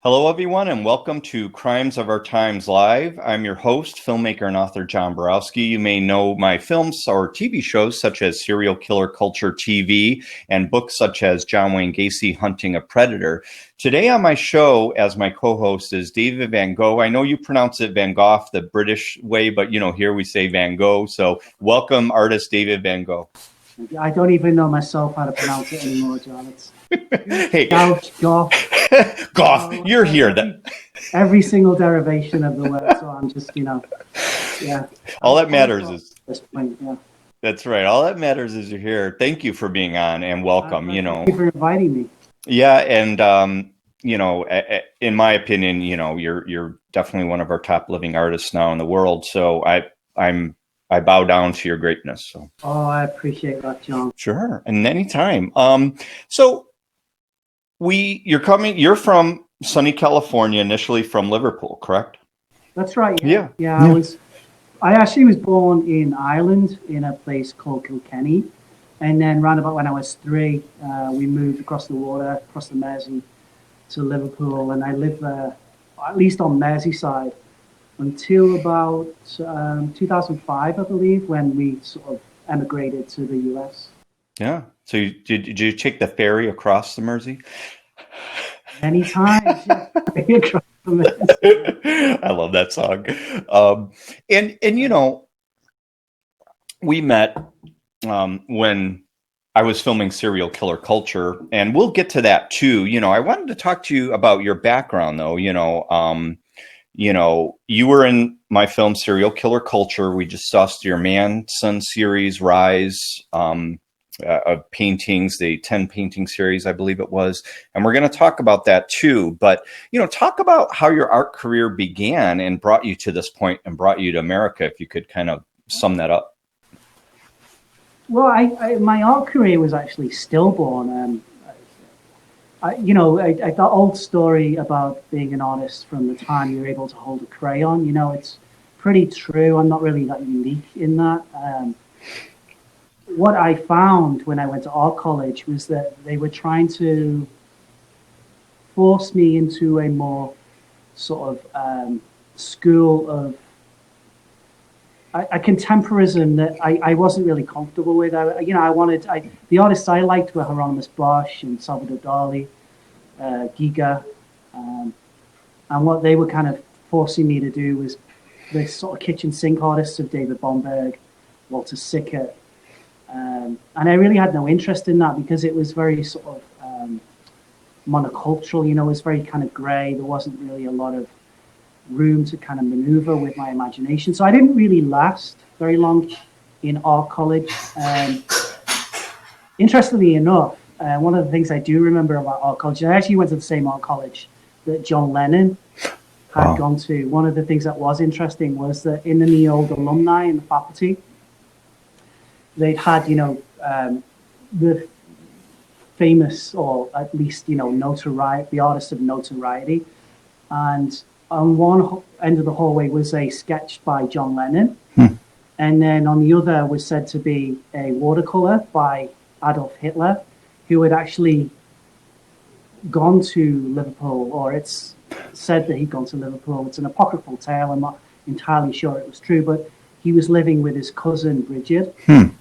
Hello, everyone, and welcome to Crimes of Our Times Live. I'm your host, filmmaker and author John Borowski. You may know my films or TV shows such as Serial Killer Culture TV and books such as John Wayne Gacy, Hunting a Predator. Today on my show, as my co-host, is David Van Gogh. I know you pronounce it Van Gogh the British way, but here we say Van Gogh. So welcome, artist David Van Gogh. I don't even know myself how to pronounce it anymore, John. Hey, Gough. Gough, you're here. Every single derivation of the word, so I'm just, yeah. All that matters is this point, yeah. That's right. All that matters is you're here. Thank you for being on and welcome. Thank you for inviting me. Yeah, and in my opinion, you're definitely one of our top living artists now in the world. So I bow down to your greatness. So. Oh, I appreciate that, John. Sure, and anytime. So you're from sunny California, initially from Liverpool, correct? That's right. Yeah. I actually was born in Ireland in a place called Kilkenny, and then round about when I was 3, we moved across the water, across the Mersey to Liverpool, and I lived there, at least on Merseyside, until about 2005, I believe, when we sort of emigrated to the US. Yeah. So did you take the ferry across the Mersey? Many times. Yeah. I love that song. And we met when I was filming Serial Killer Culture, and we'll get to that too. I wanted to talk to you about your background, though. You were in my film Serial Killer Culture. We discussed your Man-Son series, Rise, of paintings, the 10 painting series, I believe it was. And we're going to talk about that too. But, talk about how your art career began and brought you to this point and brought you to America, if you could kind of sum that up. Well, my art career was actually stillborn. That old story about being an artist from the time you're able to hold a crayon, it's pretty true. I'm not really that unique in that. What I found when I went to art college was that they were trying to force me into a more sort of school of a contemporism that I wasn't really comfortable with. The artists I liked were Hieronymus Bosch and Salvador Dali, GOUGH, and what they were kind of forcing me to do was the sort of kitchen sink artists of David Bomberg, Walter Sickert. And I really had no interest in that because it was very sort of monocultural, it was very kind of gray. There wasn't really a lot of room to kind of maneuver with my imagination. So I didn't really last very long in art college. Interestingly enough, one of the things I do remember about art college, I actually went to the same art college that John Lennon had gone to. One of the things that was interesting was that in the old alumni in the faculty, they'd had, the famous, or at least, notoriety, the artists of notoriety. And on one end of the hallway was a sketch by John Lennon. And then on the other was said to be a watercolor by Adolf Hitler, who had actually gone to Liverpool, or it's said that he'd gone to Liverpool. It's an apocryphal tale. I'm not entirely sure it was true, but he was living with his cousin Bridget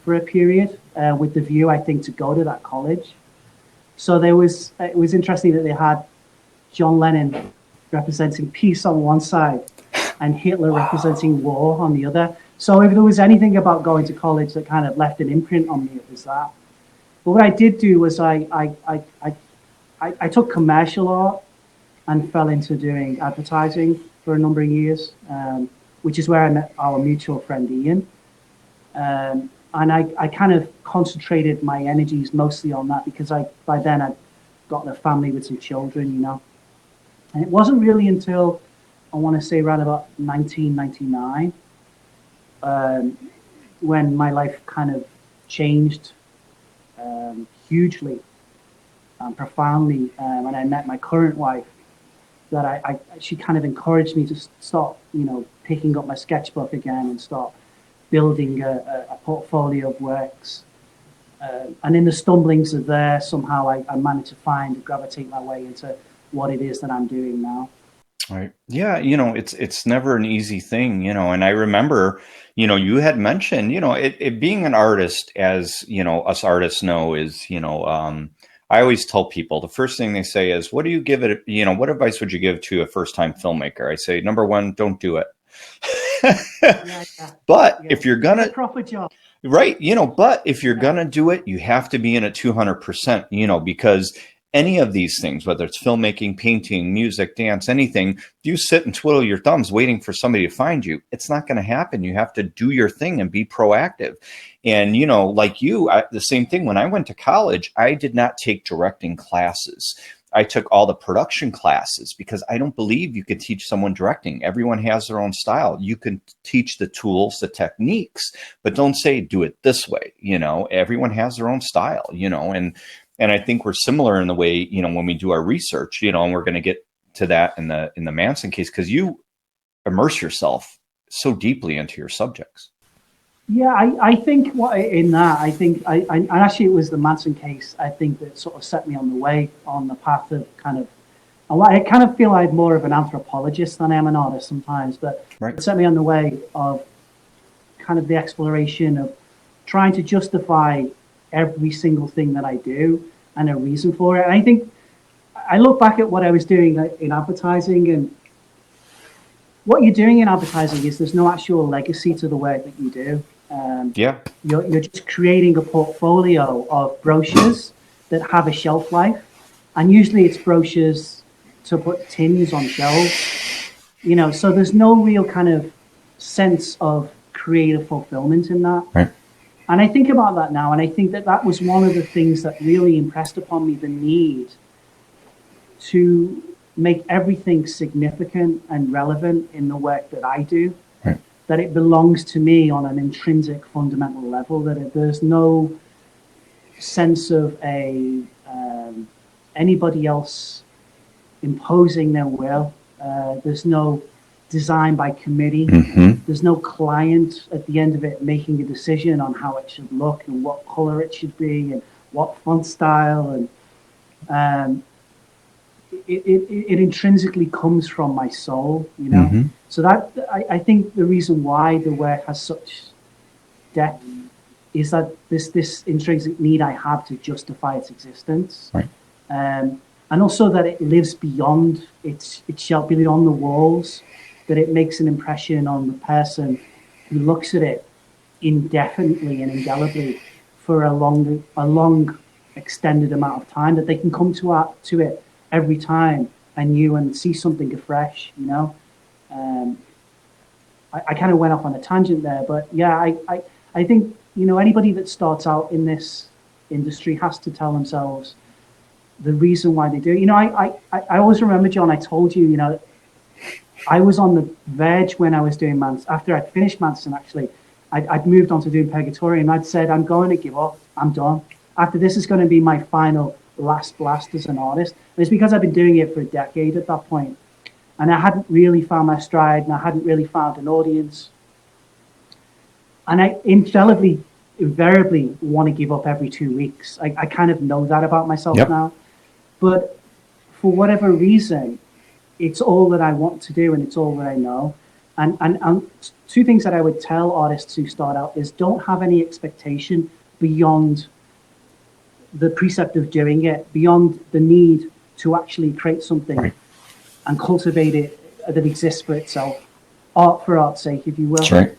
for a period, with the view, I think, to go to that college. So it was interesting that they had John Lennon representing peace on one side and Hitler representing war on the other. So if there was anything about going to college that kind of left an imprint on me, it was that. But what I did do was I took commercial art and fell into doing advertising for a number of years, which is where I met our mutual friend Ian. And I kind of concentrated my energies mostly on that because by then I'd gotten a family with some children, And it wasn't really until, I want to say, around about 1999, when my life kind of changed hugely and profoundly. When I met my current wife, that she kind of encouraged me to start, picking up my sketchbook again and start building a portfolio of works. And in the stumblings of there, somehow I managed to gravitate my way into what it is that I'm doing now. Right. Yeah, it's never an easy thing, and I remember, you had mentioned, it being an artist, as, us artists know, is, I always tell people the first thing they say is, what do you give it, what advice would you give to a first-time filmmaker? I say, number one, don't do it. Yeah, yeah, But yeah. if you're Do a gonna, proper job. right, but if you're Yeah, gonna do it, you have to be in it 200%, because any of these things, whether it's filmmaking, painting, music, dance, anything, if you sit and twiddle your thumbs waiting for somebody to find you, it's not going to happen. You have to do your thing and be proactive. And, like the same thing. When I went to college, I did not take directing classes. I took all the production classes because I don't believe you can teach someone directing. Everyone has their own style. You can teach the tools, the techniques, but don't say do it this way. Everyone has their own style, and I think we're similar in the way, when we do our research, and we're going to get to that in the Manson case, because you immerse yourself so deeply into your subjects. yeah. I think I think and actually it was the Manson case. I think that sort of set me on the way, on the path of kind of. I kind of feel I'm more of an anthropologist than I am an artist sometimes, but Right. it set me on the way of kind of the exploration of trying to justify every single thing that I do and a reason for it. And I think I look back at what I was doing in advertising, and what you're doing in advertising is there's no actual legacy to the work that you do. Yeah. You're just creating a portfolio of brochures that have a shelf life, and usually it's brochures to put tins on shelves. So there's no real kind of sense of creative fulfillment in that. Right. And I think about that now, and I think that that was one of the things that really impressed upon me the need to make everything significant and relevant in the work that I do, Right. that it belongs to me on an intrinsic, fundamental level, that there's no sense of anybody else imposing their will. There's no design by committee. Mm-hmm. There's no client at the end of it making a decision on how it should look and what color it should be and what font style. And it intrinsically comes from my soul, Mm-hmm. So that I think the reason why the work has such depth is that this intrinsic need I have to justify its existence. Right. And also that it lives beyond it shall be on the walls, that it makes an impression on the person who looks at it indefinitely and indelibly for a long extended amount of time, that they can come to it every time anew and see something afresh. I kind of went off on a tangent there, but yeah, I think anybody that starts out in this industry has to tell themselves the reason why they do. I always remember, John, I told you, I was on the verge when I was doing Manson. After I'd finished Manson, actually, I'd moved on to doing Purgatory, and I'd said, I'm going to give up. I'm done. After this is going to be my final last blast as an artist. And it's because I've been doing it for a decade at that point. And I hadn't really found my stride, and I hadn't really found an audience. And I invariably want to give up every 2 weeks. I kind of know that about myself now. But for whatever reason, it's all that I want to do, and it's all that I know. And two things that I would tell artists who start out is don't have any expectation beyond the precept of doing it, beyond the need to actually create something and cultivate it that exists for itself, art for art's sake, if you will. That's right.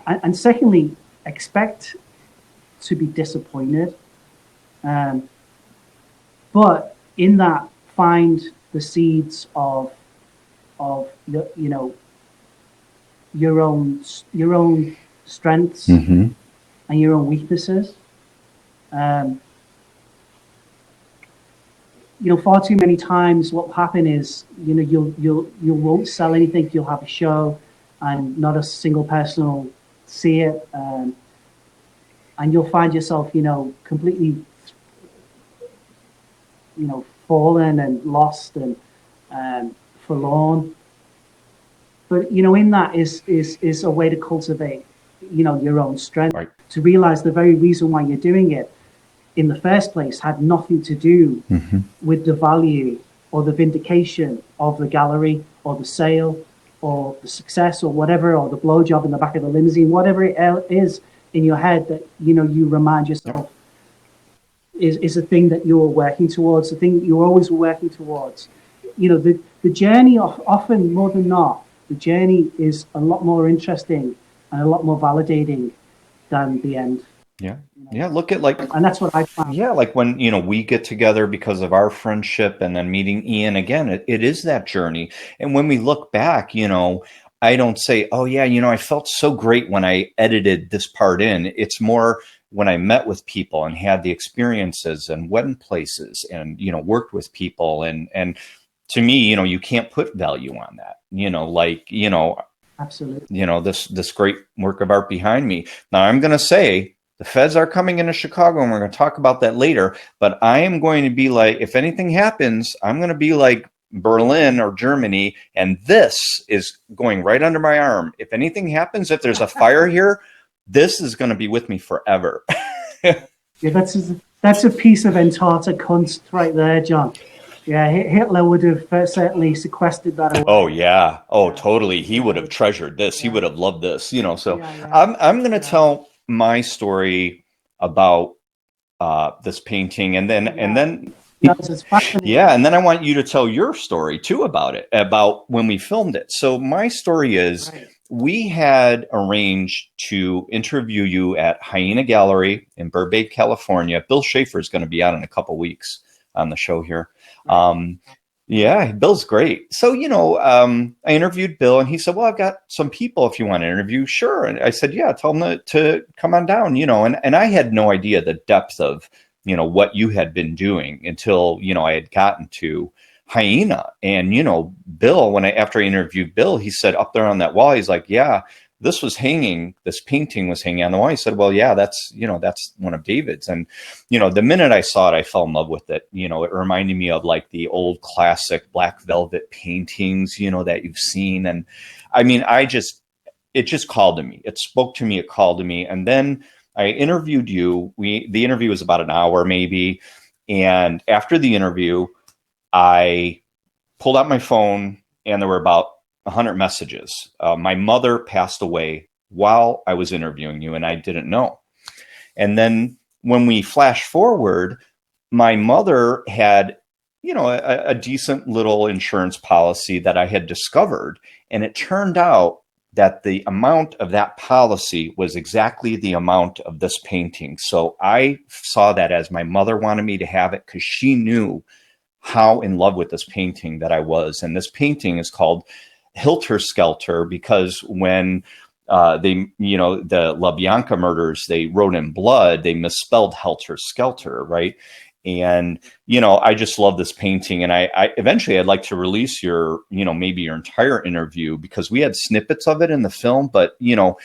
And secondly, expect to be disappointed. But in that, find the seeds of your own strengths and your own weaknesses. Far too many times what will happen is you won't sell anything. You'll have a show and not a single person will see it, and you'll find yourself completely fallen and lost and forlorn. But in that is a way to cultivate your own strength, to realize the very reason why you're doing it in the first place had nothing to do with the value or the vindication of the gallery or the sale or the success or whatever, or the blowjob in the back of the limousine, whatever it is in your head that, you know, you remind yourself is a thing that you're working towards, the thing that you're always working towards. You know, the journey, often more than not, the journey is a lot more interesting and a lot more validating than the end. Yeah. Yeah. Look at like, And that's what I found. yeah, like when, you know, we get together because of our friendship and then meeting Ian again, it is that journey. And when we look back, you know, I don't say, oh, yeah, you know, I felt so great when I edited this part in. It's more when I met with people and had the experiences and went in places and, you know, worked with people. And to me, you know, you can't put value on that, you know, like, you know, Absolutely. you know, this great work of art behind me. Now I'm going to say, the feds are coming into Chicago, and we're going to talk about that later. But I am going to be like, if anything happens, I'm going to be like Berlin or Germany, and this is going right under my arm. If anything happens, if there's a fire here, this is going to be with me forever. Yeah, that's a piece of entarter kunst right there, John. Yeah, Hitler would have certainly sequestered that away. Oh yeah, oh totally. He would have treasured this. He would have loved this. You know, so I'm going to tell my story about this painting, and then yeah, and then I want you to tell your story too about it, about when we filmed it. So my story is, we had arranged to interview you at Hyena Gallery in Burbank, California. Bill Schaefer is going to be out in a couple weeks on the show here. Yeah, Bill's great. So, you know, I interviewed Bill, and he said, well, I've got some people if you want to interview. Sure. And I said, yeah, tell them to come on down, you know, and I had no idea the depth of, you know, what you had been doing until, you know, I had gotten to Hyena. And, you know, Bill, after I interviewed Bill, he said up there on that wall, he's like, yeah, this painting was hanging on the wall. He said, well, yeah, that's one of David's. And, you know, the minute I saw it, I fell in love with it. You know, it reminded me of like the old classic black velvet paintings, you know, that you've seen. And I mean, it just called to me. It spoke to me. It called to me. And then I interviewed you. The interview was about an hour maybe. And after the interview, I pulled out my phone, and there were about 100 messages. My mother passed away while I was interviewing you, and I didn't know. And then when we flash forward, my mother had, you know, a decent little insurance policy that I had discovered. And it turned out that the amount of that policy was exactly the amount of this painting. So I saw that as my mother wanted me to have it because she knew how in love with this painting that I was. And this painting is called Helter Skelter because when they, you know, the LaBianca murders, they wrote in blood, they misspelled Helter Skelter, right? And, you know, I just love this painting. And I eventually I'd like to release your, you know, maybe your entire interview, because we had snippets of it in the film. But, you know,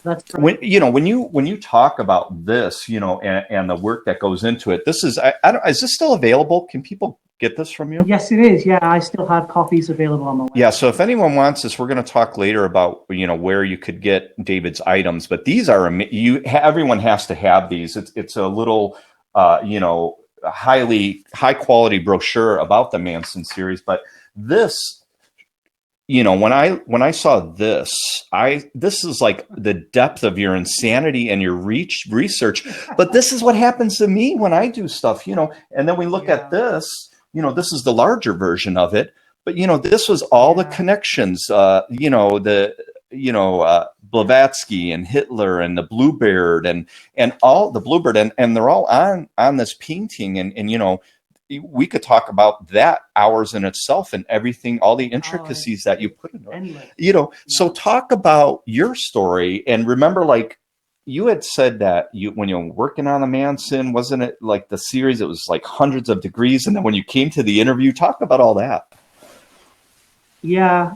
that's right. when you talk about this, you know, and the work that goes into it, this is, is this still available? Can people get this from you? Yes, it is. Yeah, I still have copies available on my website. Yeah, so if anyone wants this, we're going to talk later about, you know, where you could get David's items. But these are, everyone has to have these. It's a little, you know, high quality brochure about the Manson series. But this, you know, when I saw this, this is like the depth of your insanity and your research. But this is what happens to me when I do stuff, you know. And then we look at this, you know, this is the larger version of it. But, you know, this was all the connections, you know, Blavatsky and Hitler and the Bluebird and all the Bluebird, and they're all on this painting. And, you know, we could talk about that hours in itself, and everything, all the intricacies that you put in it, you know. So talk about your story. And remember, like, you had said that when you were working on the Manson, wasn't it like the series, it was like hundreds of degrees. And then when you came to the interview, talk about all that. Yeah.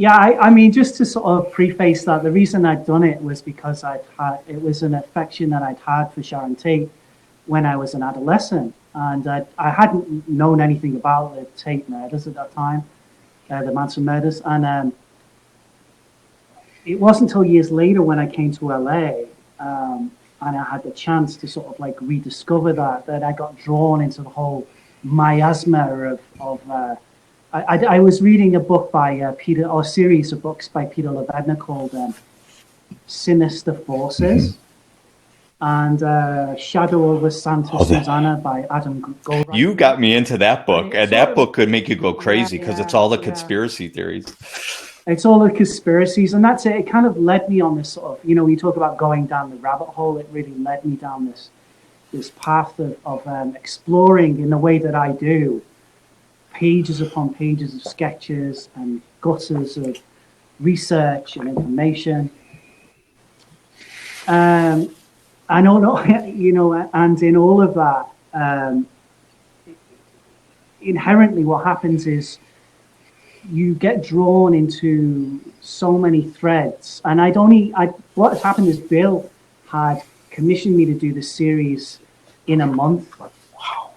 I mean, just to sort of preface that, the reason I'd done it was because it was an affection that I'd had for Sharon Tate when I was an adolescent. And I hadn't known anything about the Tate murders at that time, the Manson murders. And it wasn't until years later when I came to LA and I had the chance to sort of like rediscover that I got drawn into the whole miasma of I was reading a book by Peter, or a series of books by Peter Levesque called Sinister Forces, and Shadow over Santa Susana by Adam Goldreich. You got me into that book, and that book could make you go crazy because it's all the conspiracy theories. It's all the conspiracies, and that's it. It kind of led me on this sort of, you talk about going down the rabbit hole. It really led me down this path of exploring in the way that I do, pages upon pages of sketches and gutters of research and information. I don't know, and in all of that, inherently what happens is you get drawn into so many threads. And what had happened is Bill had commissioned me to do this series in a month. Wow.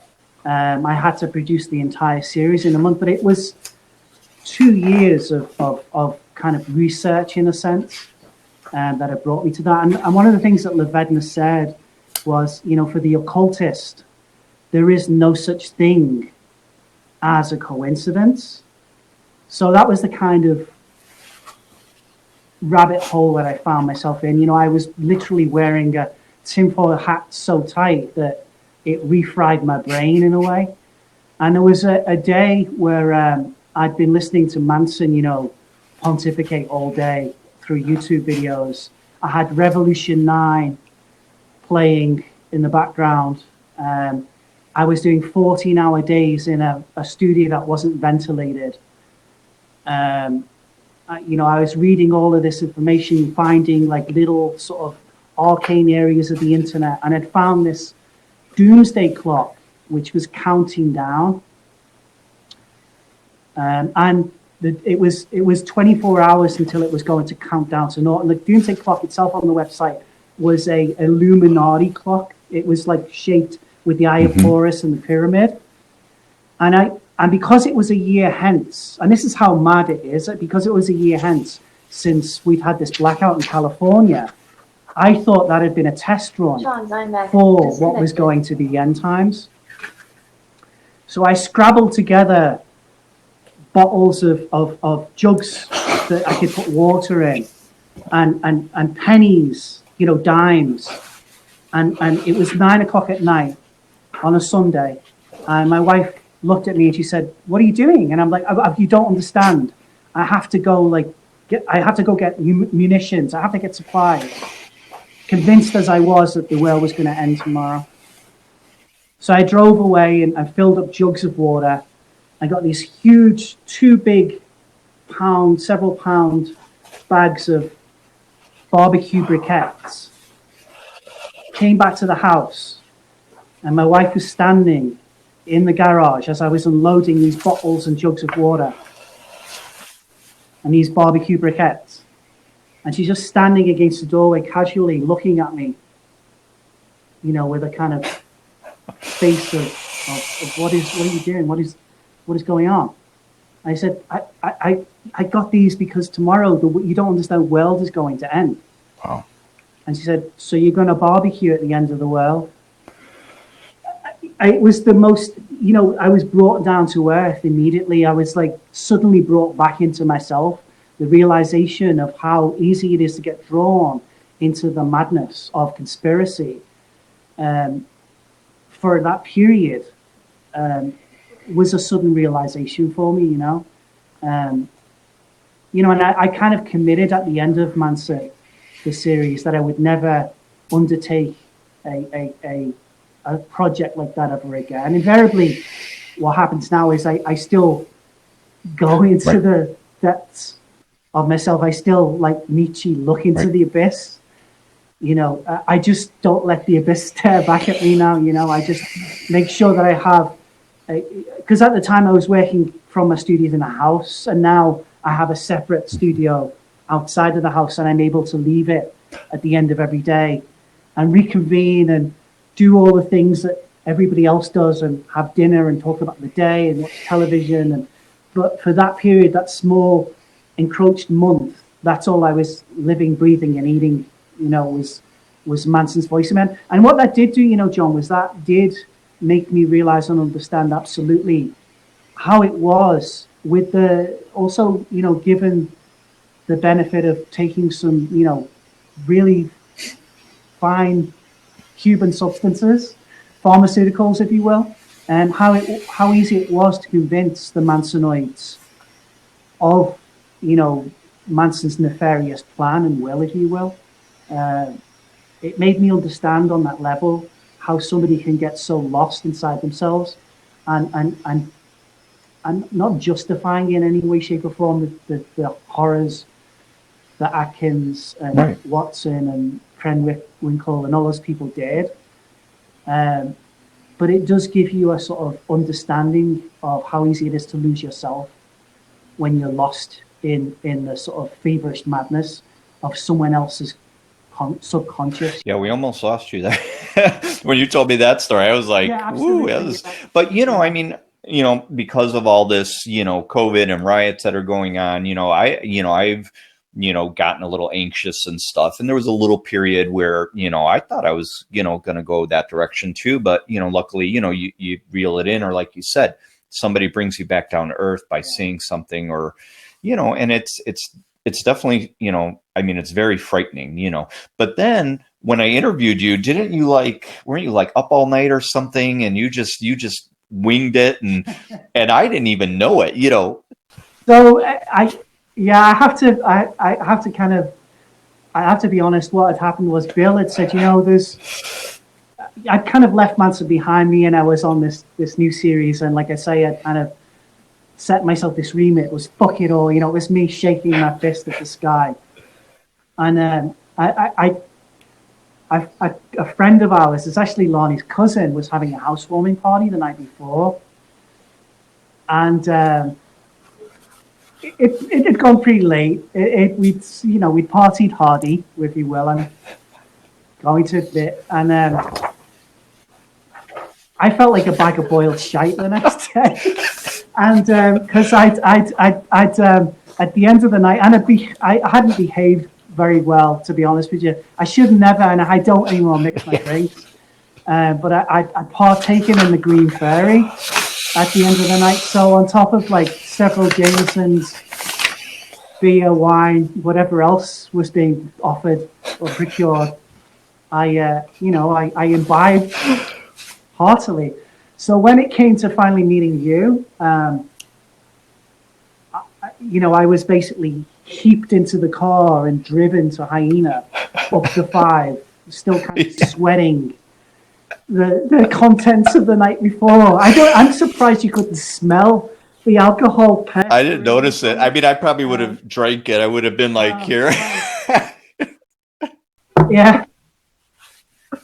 I had to produce the entire series in a month, but it was 2 years of kind of research, in a sense, that had brought me to that. And one of the things that Levesque said was, for the occultist, there is no such thing as a coincidence. So that was the kind of rabbit hole that I found myself in. I was literally wearing a tinfoil hat so tight that it refried my brain in a way. And there was a day where I'd been listening to Manson, pontificate all day through YouTube videos. I had Revolution 9 playing in the background. I was doing 14-hour days in a studio that wasn't ventilated. I was reading all of this information, finding like little sort of arcane areas of the internet, and I'd found this doomsday clock, which was counting down. And it was 24 hours until it was going to count down to naught. And the doomsday clock itself on the website was a Illuminati clock. It was like shaped with the Eye of Horus and the pyramid. And because it was a year hence, and this is how mad it is, because it was a year hence since we'd had this blackout in California, I thought that had been a test run for what was going to be the end times. So I scrabbled together bottles of jugs that I could put water in, and pennies, dimes. And it was 9 o'clock at night on a Sunday, and my wife looked at me and she said, "What are you doing?" And I'm like, "You don't understand. I have to go get munitions. I have to get supplies." Convinced as I was that the world was going to end tomorrow. So I drove away and I filled up jugs of water. I got these huge, 2 big several pound bags of barbecue briquettes. Came back to the house, and my wife was standing in the garage as I was unloading these bottles and jugs of water and these barbecue briquettes. And she's just standing against the doorway casually looking at me, with a kind of face of what are you doing? What is going on? I said, I got these because tomorrow you don't understand, the world is going to end. Wow. And she said, "So you're going to barbecue at the end of the world?" It was the most, I was brought down to earth immediately. I was like suddenly brought back into myself. The realization of how easy it is to get drawn into the madness of conspiracy for that period was a sudden realization for me, and I kind of committed at the end of Manson, the series, that I would never undertake a project like that ever again. And invariably, what happens now is I still go into the depths of myself. I still, like Nietzsche, look into the abyss. I just don't let the abyss stare back at me now. I just make sure that I have, because at the time I was working from a studio in a house, and now I have a separate studio outside of the house, and I'm able to leave it at the end of every day and reconvene and do all the things that everybody else does, and have dinner and talk about the day and watch television. But for that period, that small encroached month, that's all I was living, breathing, and eating. Was was Manson's voice man. And what that did do, you know, John, was that did make me realize and understand absolutely how it was with the, also, you know, given the benefit of taking some, you know, really fine Cuban substances, pharmaceuticals, if you will, and how easy it was to convince the Mansonoids of, you know, Manson's nefarious plan and will, if you will. It made me understand on that level how somebody can get so lost inside themselves and not justifying in any way, shape, or form the horrors that Atkins and right. Watson and Krenwinkel and all those people did. But it does give you a sort of understanding of how easy it is to lose yourself when you're lost in the sort of feverish madness of someone else's subconscious. Yeah, we almost lost you there. When you told me that story, I was like, yeah, ooh, that was... But, you know, I mean, you know, because of all this, you know, COVID and riots that are going on, you know, I've gotten a little anxious and stuff. And there was a little period where, you know, I thought I was, you know, going to go that direction too. But, you know, luckily, you know, you reel it in, or like you said, somebody brings you back down to earth by saying something, or, you know, and it's definitely, you know, I mean, it's very frightening, you know. But then when I interviewed you, weren't you like up all night or something? And you just winged it, and I didn't even know it, you know. So I have to be honest. What had happened was Bill had said, you know, I'd kind of left Manson behind me, and I was on this new series, and like I say, I'd kind of set myself this remit. It was fuck it all, you know. It was me shaking my fist at the sky, and a friend of ours, it's actually Lonnie's cousin, was having a housewarming party the night before, and it had gone pretty late. We'd partied hardy, if you will, and going to admit, and I felt like a bag of boiled shite the next day, and because I'd at the end of the night, and I hadn't behaved very well, to be honest with you. I should never, and I don't anymore mix my drinks, but I'd partaken in the Green Fairy at the end of the night. So on top of like several Jamesons, beer, wine, whatever else was being offered or procured, I imbibed heartily. So when it came to finally meeting you, I was basically heaped into the car and driven to Hyena up to 5, still kind of sweating the contents of the night before. I'm surprised you couldn't smell the alcohol. I didn't notice it. I mean, I probably would have drank it. I would have been like, here. Yeah.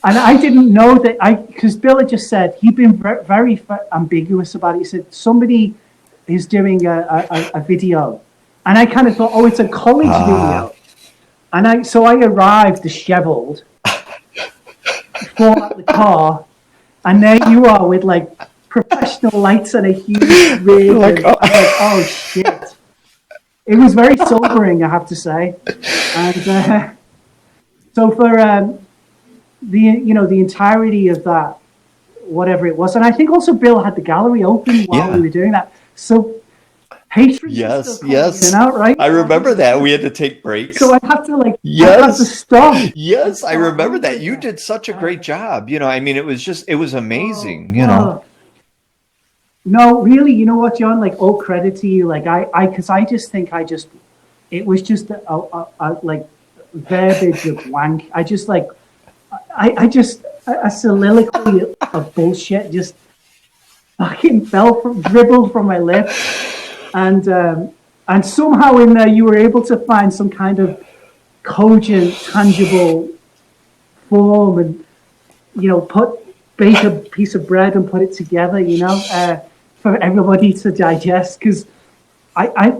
And I didn't know that because Bill had just said, he'd been very ambiguous about it. He said, somebody is doing a video. And I kind of thought, oh, it's a college video. And so I arrived disheveled before the car, and there you are with like professional lights and a huge rig. Like, oh shit. It was very sobering, I have to say. And so for the entirety of that, whatever it was, and I think also Bill had the gallery open while we were doing that. So hatred. Yes. Out, right? I remember that. We had to take breaks. So I have to stop. Yes, I remember that. You did such a great job. You know, I mean, it was amazing, you know. No, really, you know what, John? Like, all credit to you. Like, because I just think it was just a like verbiage of wank. I just a soliloquy of bullshit just fucking dribbled from my lips. And somehow in there you were able to find some kind of cogent, tangible form, and bake a piece of bread and put it together, for everybody to digest. Because I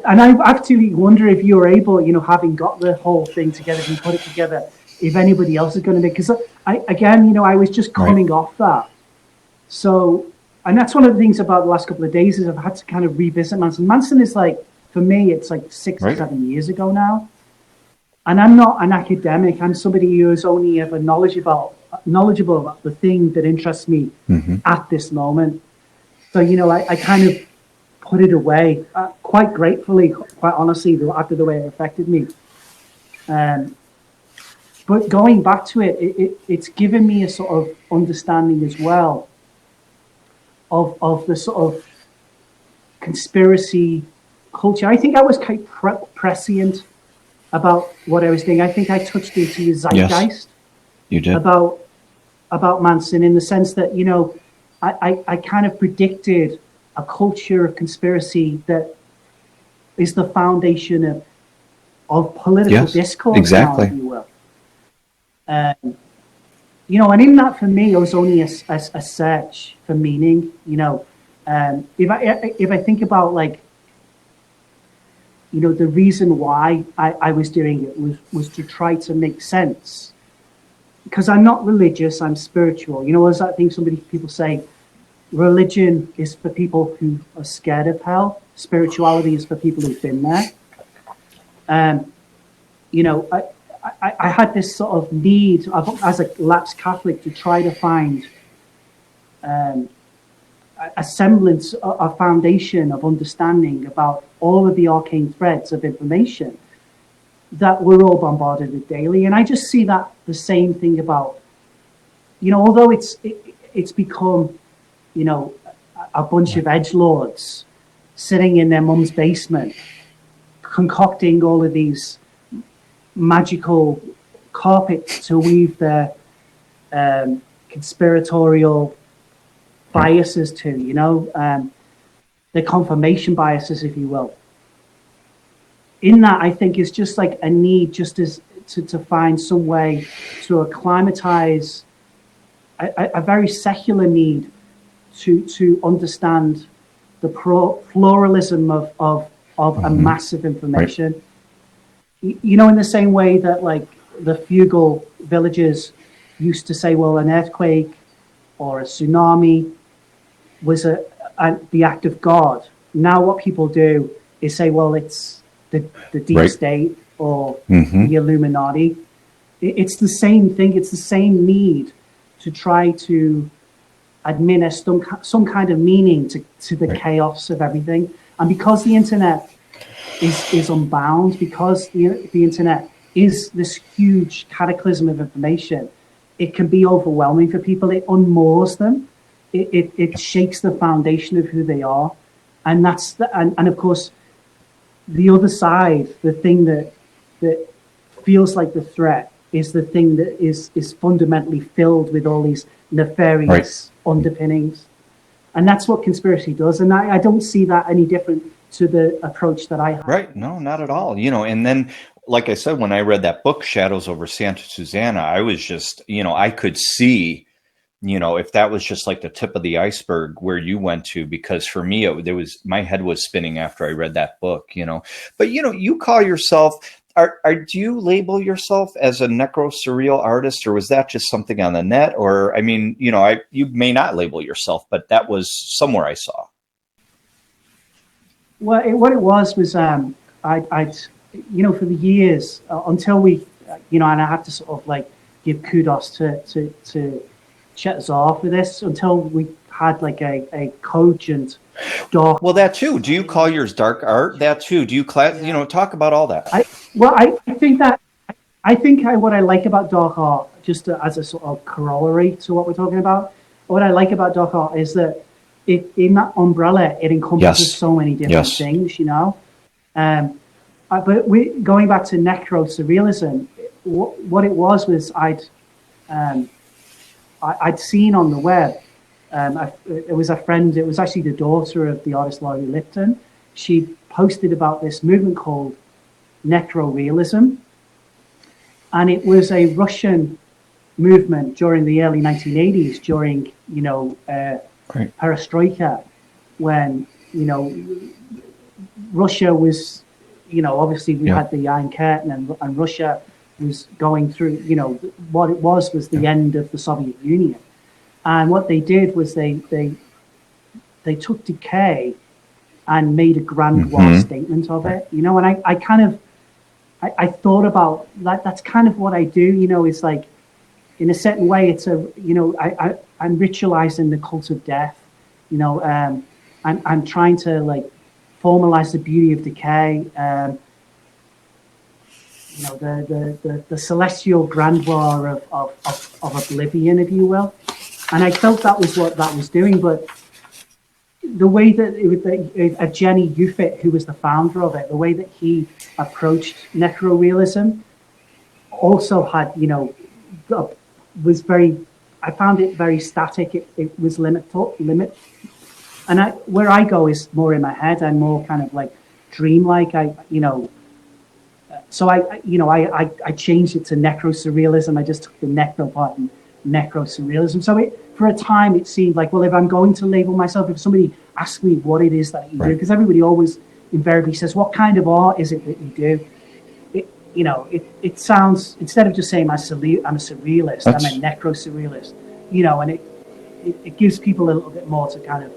actually wonder if you were able, having got the whole thing together and put it together, if anybody else is going to make. Because I was just coming off that, so. And that's one of the things about the last couple of days is I've had to kind of revisit Manson. Manson is like, for me, it's like 6 or 7 years ago now. and I'm not an academic. I'm somebody who is only ever knowledgeable about the thing that interests me at this moment. So, I kind of put it away quite gratefully, quite honestly, after the way it affected me. But going back to it's given me a sort of understanding as well of the sort of conspiracy culture. I think I was quite prescient about what I was doing. I think I touched into the zeitgeist. Yes, you did. About Manson, in the sense that, I kind of predicted a culture of conspiracy that is the foundation of political discourse, exactly. now, if you will. And in that, for me, it was only a search for meaning. If I think about, like, the reason why I was doing it was to try to make sense, because I'm not religious, I'm spiritual. As I think people say, religion is for people who are scared of hell. Spirituality is for people who've been there. I had this sort of need as a lapsed Catholic to try to find a semblance, a foundation of understanding about all of the arcane threads of information that we're all bombarded with daily. And I just see that the same thing about, although it's become, a bunch of edgelords sitting in their mum's basement, concocting all of these magical carpets to weave their conspiratorial biases to, the confirmation biases, if you will. In that, I think it's just like a need just to find some way to acclimatize a very secular need to understand the pluralism of a massive information. Right. In the same way that, like, the feudal villagers used to say, well, an earthquake or a tsunami was the act of God. Now what people do is say, well, it's the deep state or the Illuminati. It's the same thing. It's the same need to try to administer some kind of meaning to the chaos of everything. And because the internet is unbound, because the internet is this huge cataclysm of information, it can be overwhelming for people. It unmoors them. It shakes the foundation of who they are. And and of course, the other side, the thing that feels like the threat, is the thing that is fundamentally filled with all these nefarious underpinnings. And that's what conspiracy does. And I don't see that any different to the approach that I have. Right. No, not at all. And then, like I said, when I read that book, Shadows over Santa Susana, I was just, I could see, if that was just like the tip of the iceberg where you went to, because for me, my head was spinning after I read that book, but, you call yourself, do you label yourself as a Necro Surreal artist, or was that just something on the net? Or, I mean, you may not label yourself, but that was somewhere I saw. Well, what it was I'd for the years until we, and I have to sort of like give kudos to Chet Zar for this, until we had like a cogent dark. Well, that too. Do you call yours dark art? That too. Do you talk about all that? I think what I like about dark art, just as a sort of corollary to what we're talking about, what I like about dark art is that in that umbrella, it encompasses so many different things, But going back to Necro Surrealism, what it was I'd seen on the web. It was a friend. It was actually the daughter of the artist Laurie Lipton. She posted about this movement called Necro Realism, and it was a Russian movement during the early 1980s, during Perestroika, when Russia was, obviously we had the Iron Curtain, and Russia was going through, what it was the end of the Soviet Union. And what they did was they took decay and made a grandiose statement of it, and I I thought about that. That's kind of what I do. You know, it's like in a certain way, it's a, you know, I'm ritualizing the cult of death. You know, I'm trying to like formalize the beauty of decay. You know, the celestial grandeur of oblivion, if you will. And I felt that was what that was doing. But the way that Jenny Ufit, who was the founder of it, the way that he approached necrorealism also had, you know, was very, I found it very static. It was limit. And where I go is more in my head. I'm more kind of like dreamlike. So I changed it to necro surrealism. I just took the necro part and necro surrealism. So for a time it seemed like, well, if I'm going to label myself, if somebody asks me what it is that you do, because everybody always invariably says, what kind of art is it that you do? It sounds, instead of just saying I'm a surrealist, I'm a necro surrealist, you know, and it gives people a little bit more to kind of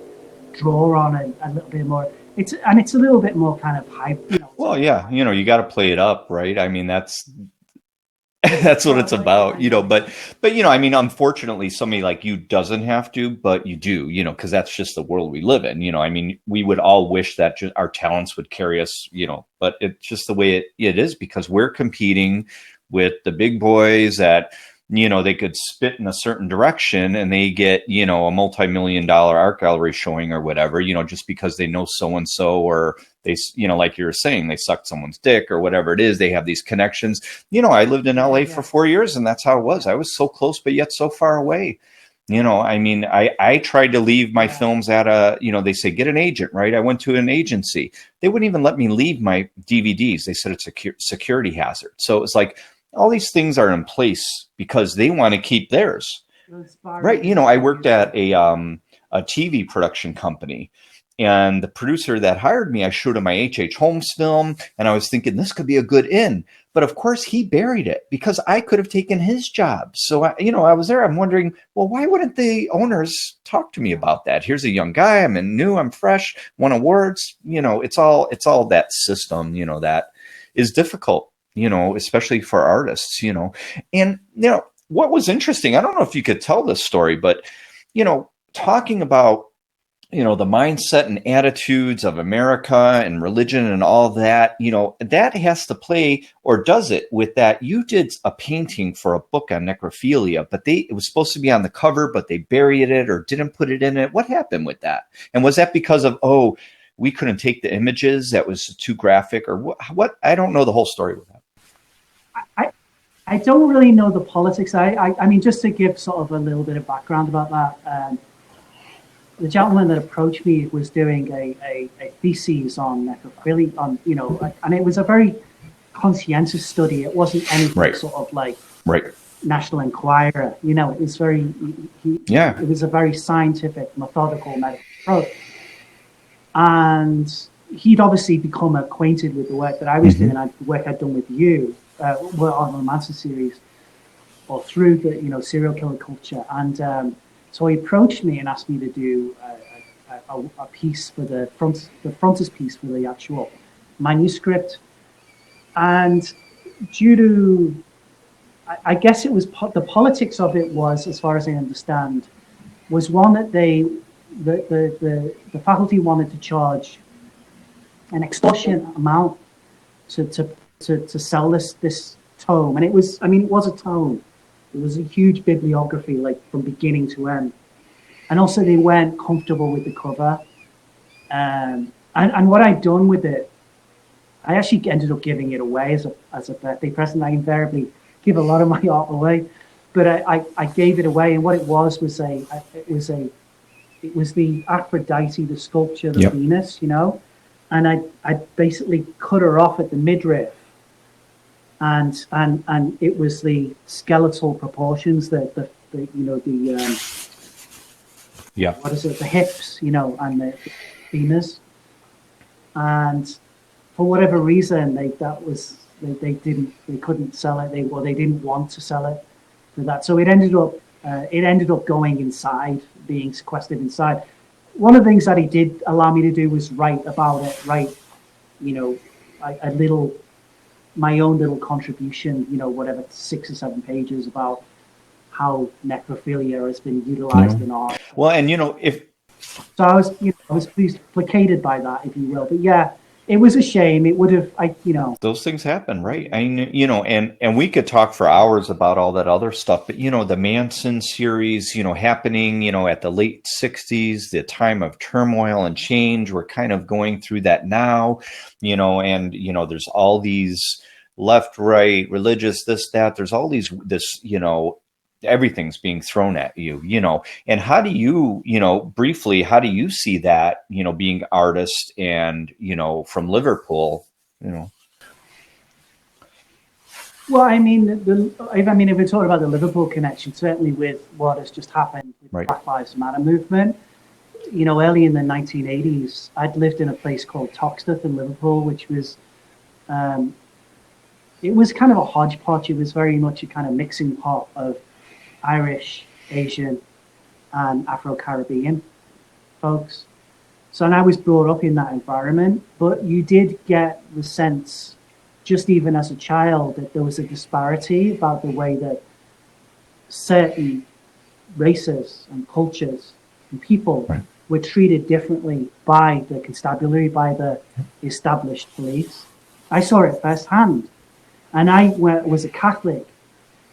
draw on and a little bit more. It's a little bit more kind of hype, you know. Well, yeah, you know, you got to play it up, right? I mean, that's that's what it's about, you know. But you know, I mean, unfortunately, somebody like you doesn't have to, but you do, you know, because that's just the world we live in. You know, I mean, we would all wish that our talents would carry us, you know, but it's just the way it is, because we're competing with the big boys that, you know, they could spit in a certain direction and they get, you know, a multi-million-dollar art gallery showing or whatever, you know, just because they know so-and-so, or they, you know, like you were saying, they sucked someone's dick or whatever it is. They have these connections. You know, I lived in LA for 4 years and that's how it was. I was so close, but yet so far away. You know, I mean, I tried to leave my films at a, you know, they say, get an agent, right? I went to an agency. They wouldn't even let me leave my DVDs. They said it's a security hazard. So it's like, all these things are in place because they want to keep theirs, right? You know, I worked at a TV production company, and the producer that hired me, I showed him my H.H. Holmes film, and I was thinking this could be a good in. But of course, he buried it because I could have taken his job. So, I was there. I'm wondering, well, why wouldn't the owners talk to me about that? Here's a young guy. I'm new. I'm fresh. Won awards. You know, it's all that system, you know, that is difficult, you know, especially for artists, you know. And, you know, what was interesting, I don't know if you could tell this story, but, you know, talking about, you know, the mindset and attitudes of America and religion and all that, you know, that has to play, or does it, with that you did a painting for a book on necrophilia, but it was supposed to be on the cover, but they buried it or didn't put it in it. What happened with that? And was that because of, we couldn't take the images, that was too graphic, or what? I don't know the whole story with that. I don't really know the politics. I mean, just to give sort of a little bit of background about that, the gentleman that approached me was doing a thesis on necrophilia, on, you know, and it was a very conscientious study. It wasn't anything sort of like National Enquirer, you know. It was very, it was a very scientific, methodical medical approach. And he'd obviously become acquainted with the work that I was doing, the work I'd done with you, on the Manson series, or through the, you know, serial killer culture. And so he approached me and asked me to do a piece for the frontispiece for the actual manuscript. And due to, I guess it was the politics of it was, as far as I understand, was one that the faculty wanted to charge an extortionate amount to sell this tome. And it was, I mean, it was a tome. It was a huge bibliography, like from beginning to end. And also they weren't comfortable with the cover. And what I'd done with it, I actually ended up giving it away as a birthday present. I invariably give a lot of my art away, but I gave it away. And what it was the Aphrodite, the sculpture, the Venus, you know. And I basically cut her off at the midriff, and it was the skeletal proportions, the hips, you know, and the femurs. And for whatever reason, they couldn't sell it. They didn't want to sell it for that. So it ended up going inside, being sequestered inside. One of the things that he did allow me to do was write about it, you know, a little my own little contribution, whatever, 6 or 7 pages about how necrophilia has been utilized in art. Well, and if so I was pleased, placated by that, if you will. But yeah, it was a shame. It would have, those things happen, right? I mean, and we could talk for hours about all that other stuff, but the Manson series, happening, at the late 60s, the time of turmoil and change. We're kind of going through that now, and there's all these left, right, religious, this, that. There's all this, everything's being thrown at you, and how do you, briefly, how do you see that, being artist and, from Liverpool, Well, I mean, if we're talking about the Liverpool connection, certainly with what has just happened with the Black Lives Matter movement, early in the 1980s, I'd lived in a place called Toxteth in Liverpool, which was, it was kind of a hodgepodge. It was very much a kind of mixing pot of Irish, Asian, and Afro-Caribbean folks. So, and I was brought up in that environment, but you did get the sense, just even as a child, that there was a disparity about the way that certain races and cultures and people were treated differently by the constabulary, by the established police. I saw it firsthand. And I was a Catholic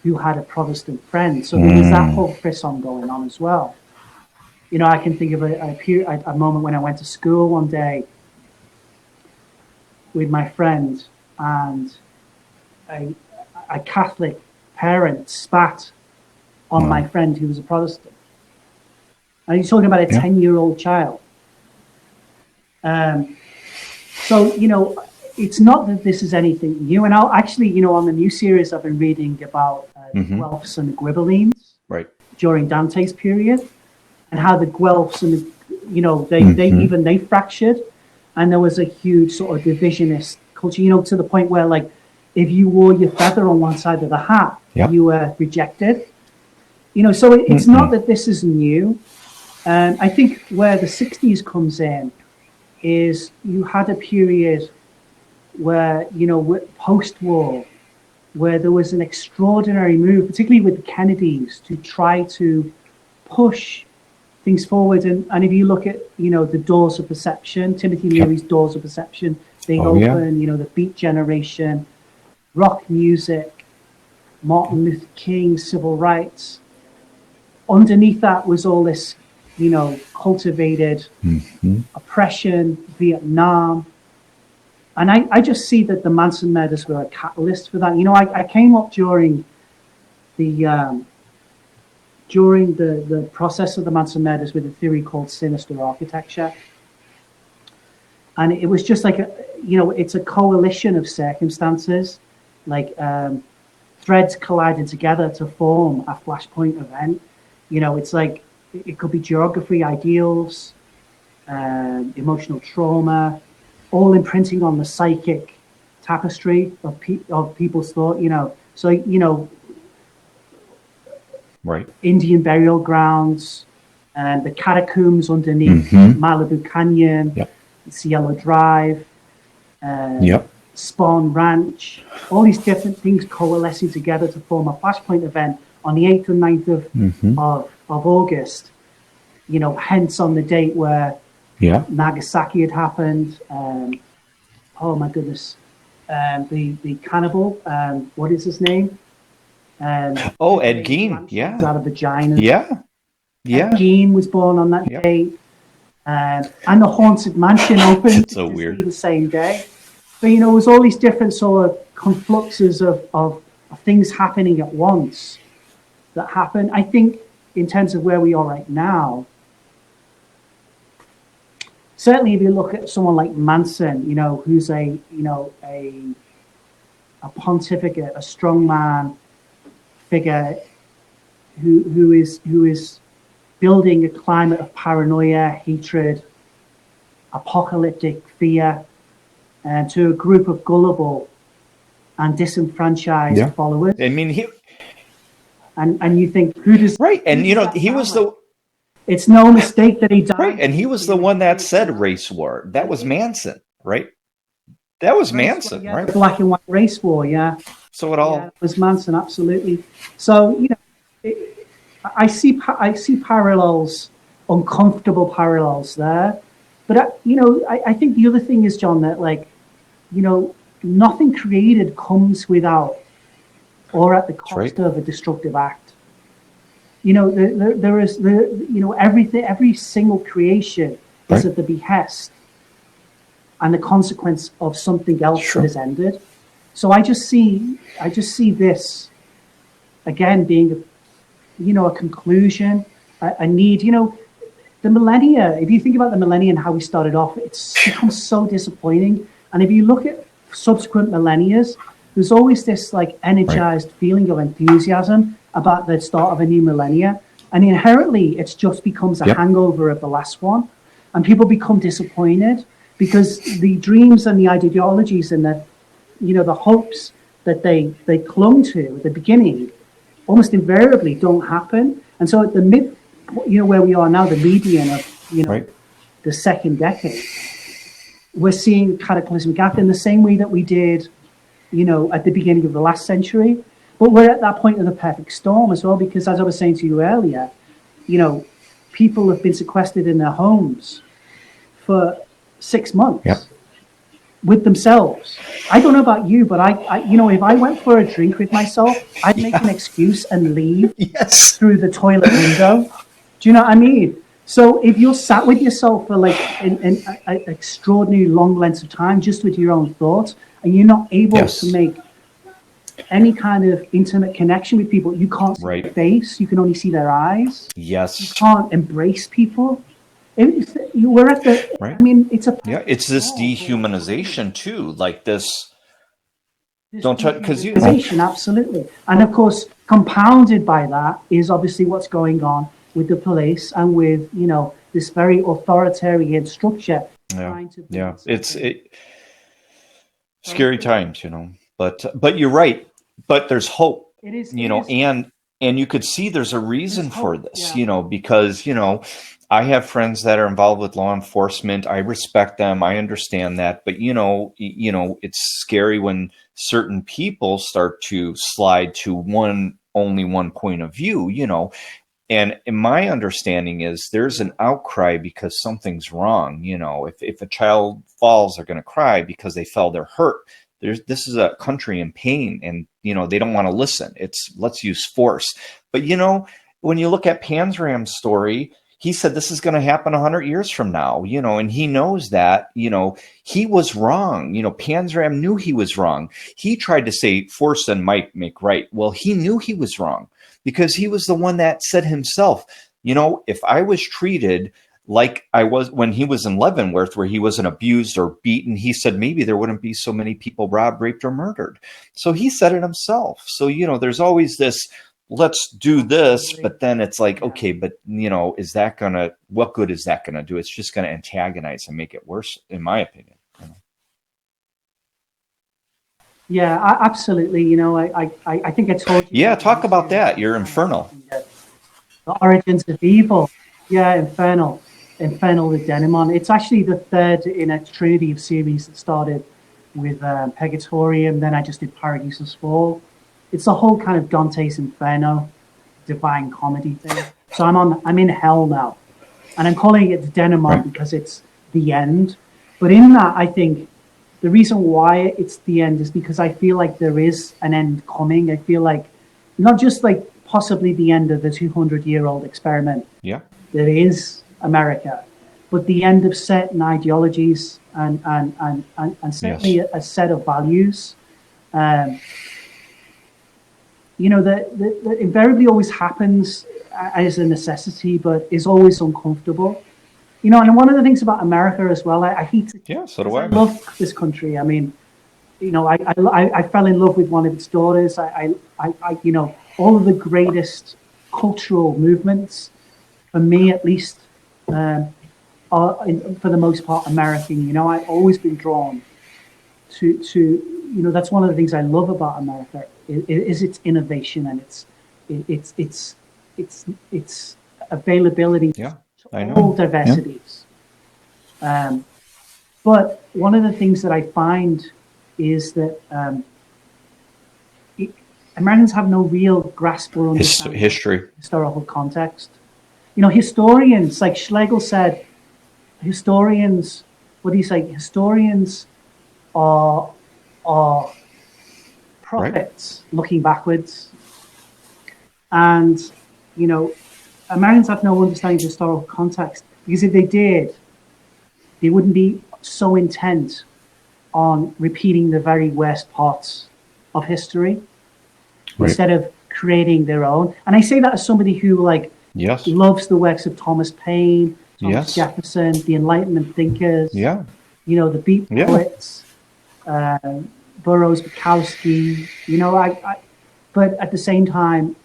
who had a Protestant friend. So there was that whole frisson going on as well. I can think of a moment when I went to school one day with my friend, and a Catholic parent spat on my friend who was a Protestant. And he's talking about a 10-year-old child. So, it's not that this is anything new. And I'll actually, on the new series, I've been reading about the Guelphs and the Ghibellines during Dante's period, and how the Guelphs and they fractured, and there was a huge sort of divisionist culture, to the point where, like, if you wore your feather on one side of the hat, you were rejected. So it's not that this is new. I think where the 60s comes in is you had a period where, post-war, where there was an extraordinary move, particularly with the Kennedys, to try to push things forward. And if you look at, the Doors of Perception, Timothy Leary's Doors of Perception, they open, the Beat Generation, rock music, Martin Luther King, civil rights. Underneath that was all this, cultivated oppression, Vietnam. And I just see that the Manson murders were a catalyst for that. I came up during the process of the Manson murders with a theory called sinister architecture. And it was just like, it's a coalition of circumstances, like threads colliding together to form a flashpoint event. It's like, it could be geography, ideals, emotional trauma, all imprinting on the psychic tapestry of people's thought, So, Indian burial grounds and the catacombs underneath Malibu Canyon, Cielo Drive, Spawn Ranch, all these different things coalescing together to form a flashpoint event on the 8th and 9th of August, hence on the date where Nagasaki had happened. Oh my goodness. The cannibal, what is his name? Ed Gein. Out of vagina. Ed Gein was born on that date. And the Haunted Mansion opened it's so weird. The same day. So, it was all these different sort of confluxes of things happening at once that happen. I think in terms of where we are right now, certainly if you look at someone like Manson, who's a pontificate, a strongman figure who is building a climate of paranoia, hatred, apocalyptic fear, and to a group of gullible and disenfranchised followers. I mean, and you think, who does and he was the. It's no mistake that he died. Right, and he was the one that said race war. That was Manson, right? That was Race war, Manson, yeah, right? the black and white race war, yeah. So it Yeah, all, it was Manson, absolutely. So, I see parallels, uncomfortable parallels there. But, I think the other thing is, John, that, like, nothing created comes without or at the that's right. cost of a destructive act. There is everything, every single creation is Right. at the behest and the consequence of something else that Sure. has ended. So I just see this again being, a conclusion, a need. The millennia. If you think about the millennia and how we started off, it's become so disappointing. And if you look at subsequent millennia, there's always this like Right. energized feeling of enthusiasm about the start of a new millennia, and inherently, it just becomes a Yep. hangover of the last one, and people become disappointed because the dreams and the ideologies and the hopes that they clung to at the beginning almost invariably don't happen. And so at the where we are now, the median of, Right. the second decade, we're seeing cataclysmic act in the same way that we did, at the beginning of the last century. But we're at that point of the perfect storm as well, because as I was saying to you earlier, you know, people have been sequestered in their homes for 6 months Yep. with themselves. I don't know about you, but if I went for a drink with myself, I'd make an Yeah. excuse and leave Yes. through the toilet window. Do you know what I mean? So if you're sat with yourself for like an extraordinary long lengths of time, just with your own thoughts, and you're not able to Yes. make any kind of intimate connection with people, you can't see their Right. face, you can only see their eyes, you Yes. can't embrace people. We're at the, Right. I mean, it's a Yeah. perfect It's this storm for what's coming. dehumanization too, like this. This Don't touch because you know. dehumanization, absolutely. And of course, compounded by that is obviously what's going on with the police and with, this very authoritarian structure Yeah. trying to bring Yeah. itself in. Sorry? Scary times, but you're right. But there's hope, It is, and you could see there's a reason there's for hope, this, yeah. because I have friends that are involved with law enforcement. I respect them. I understand that, but it's scary when certain people start to slide to only one point of view, and in my understanding is there's an outcry because something's wrong. If a child falls, they're going to cry because they fell, they're hurt. This is a country in pain, and they don't want to listen. It's let's use force. But when you look at Panzram's story, he said this is going to happen 100 years from now, and he knows that, he was wrong. Panzram knew he was wrong. He tried to say force and might make right. Well, he knew he was wrong because he was the one that said himself, if I was treated like I was when he was in Leavenworth, where he wasn't abused or beaten, he said maybe there wouldn't be so many people robbed, raped, or murdered. So he said it himself. So, there's always this, let's do this, Absolutely. but then it's like, Yeah. okay, but what good is that gonna do? It's just gonna antagonize and make it worse, in my opinion. Yeah, absolutely. I think I told you Yeah, about my talk about history that. with You're kind of infernal. the origins of evil. Yeah, Infernal the Denomon. It's actually the third in a trinity of series that started with Purgatorium. Then I just did Paradisus Fall. It's a whole kind of Dante's Inferno, divine comedy thing. So I'm in hell now, and I'm calling it the Denomon Right. because it's the end. But in that, I think the reason why it's the end is because I feel like there is an end coming. I feel like not just like possibly the end of the 200-year-old experiment Yeah. that is America, but the end of certain ideologies and certainly Yes. a set of values. Um, that invariably always happens as a necessity, but is always uncomfortable. And one of the things about America as well, I hate it Yeah, so do because I I. love this country. I mean, I fell in love with one of its daughters. All of the greatest cultural movements, for me at least, are for the most part American. I've always been drawn to that's one of the things I love about America is its innovation and its availability Yeah, to I all know. Yeah. diversities. Um, But one of the things that I find is that Americans have no real grasp or understanding history, historical context. You know, historians, like Schlegel said, historians, what do you say? Historians are prophets looking backwards. And, you know, Americans have no understanding of historical context, because if they did, they wouldn't be so intent on repeating the very worst parts of history instead of creating their own. And I say that as somebody who loves the works of Thomas Paine, Thomas Jefferson, the Enlightenment thinkers, you know, the beat poets, Burroughs, Bukowski, you know, but at the same time,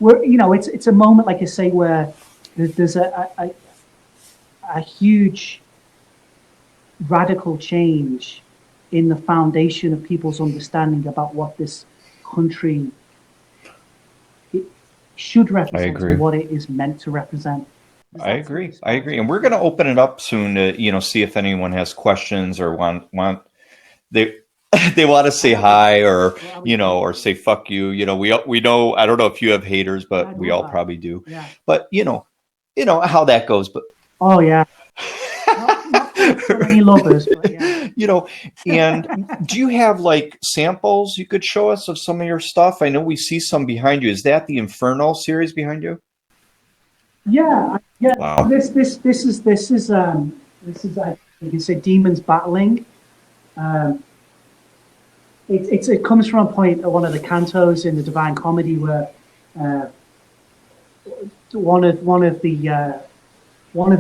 you know, it's a moment, like I say, where there's a huge radical change in the foundation of people's understanding about what this country should represent and what it is meant to represent. I agree. And we're going to open it up soon to, you know, see if anyone has questions or want they want to say hi or, you know, or say fuck you. You know, we know, I don't know if you have haters, but we all probably do. Yeah. But you know how that goes. But oh yeah. Not so many lovers, but yeah. You know, and do you have like samples you could show us of some of your stuff? I know we see some behind you. Is that the Inferno series behind you? Yeah. Wow. This is you can say Demons Battling. It comes from a point at one of the cantos in the Divine Comedy where one of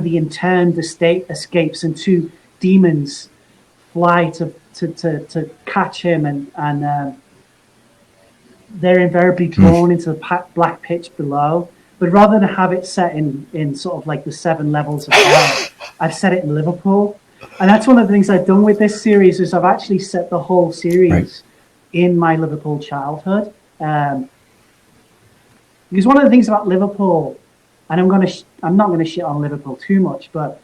the interned escapes and two demons fly to catch him and they're invariably drawn into the black pit below. But rather than have it set in sort of like the 7 levels of hell, I've set it in Liverpool. And that's one of the things I've done with this series is I've actually set the whole series in my Liverpool childhood. Because one of the things about Liverpool, and I'm not gonna shit on Liverpool too much, but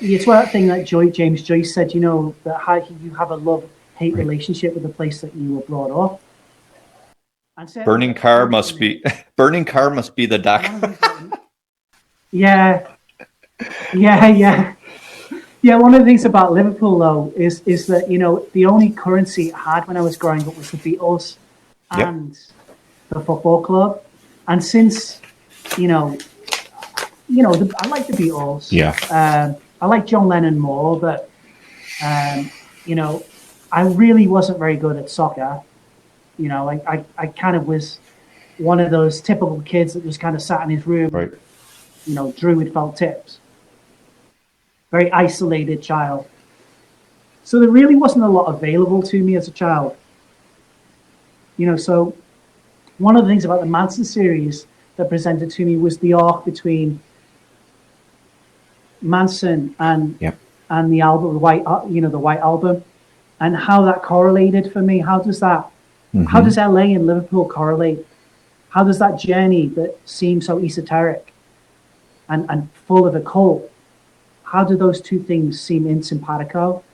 it's one thing that James Joyce said, you know, that how you have a love-hate relationship with the place that you were brought up. Burning car must be the doc. Yeah. One of the things about Liverpool though is that, you know, the only currency it had when I was growing up was the Beatles and the football club. And since, I like the Beatles. Yeah. I like John Lennon more, but you know, I really wasn't very good at soccer. You know, I kind of was one of those typical kids that just kind of sat in his room, you know, drew with felt tips. Very isolated child. So there really wasn't a lot available to me as a child. You know, so one of the things about the Manson series that presented to me was the arc between Manson and the album, the White Album, and how that correlated for me. How does that? How does LA and Liverpool correlate? How does that journey that seems so esoteric and full of occult, how do those two things seem in simpatico?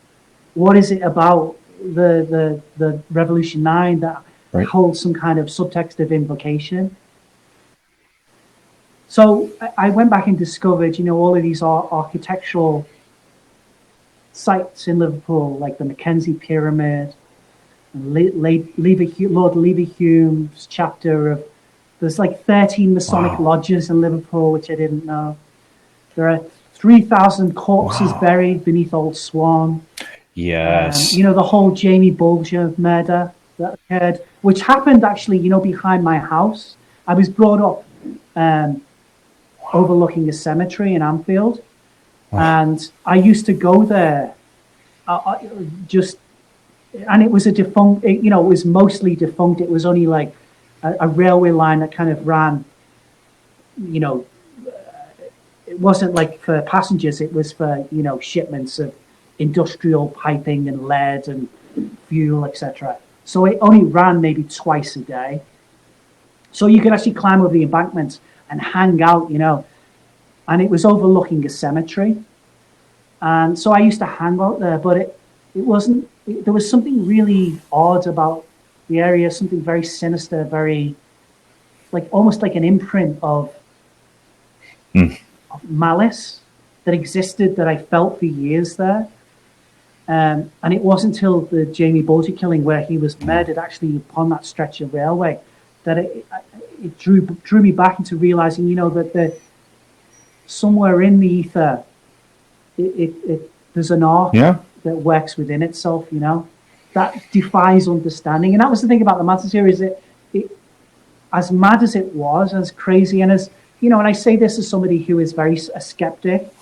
What is it about the Revolution 9 that holds some kind of subtext of invocation? So I went back and discovered, you know, all of these architectural sites in Liverpool, like the Mackenzie Pyramid, Lord Leverhume's chapter of, there's like 13 Masonic lodges in Liverpool, which I didn't know. There are 3,000 corpses buried beneath Old Swan. Yes. You know, the whole Jamie Bulger murder that occurred, which happened actually, you know, behind my house. I was brought up overlooking a cemetery in Anfield. And I used to go there and it was a defunct, it was mostly defunct. It was only like a railway line that kind of ran, you know, it wasn't like for passengers, it was for, you know, shipments of industrial piping and lead and fuel, etc. So it only ran maybe twice a day. So you could actually climb over the embankment and hang out, you know, and it was overlooking a cemetery. And so I used to hang out there, but it wasn't, there was something really odd about the area, something very sinister, very, like almost like an imprint of malice that existed that I felt for years there. And it wasn't until the Jamie Bulger killing, where he was murdered actually upon that stretch of railway, that it drew me back into realizing, you know, that somewhere in the ether, there's an art that works within itself, you know, that defies understanding. And that was the thing about the Manson series. It as mad as it was, as crazy, and as, you know, and I say this as somebody who is very a skeptic,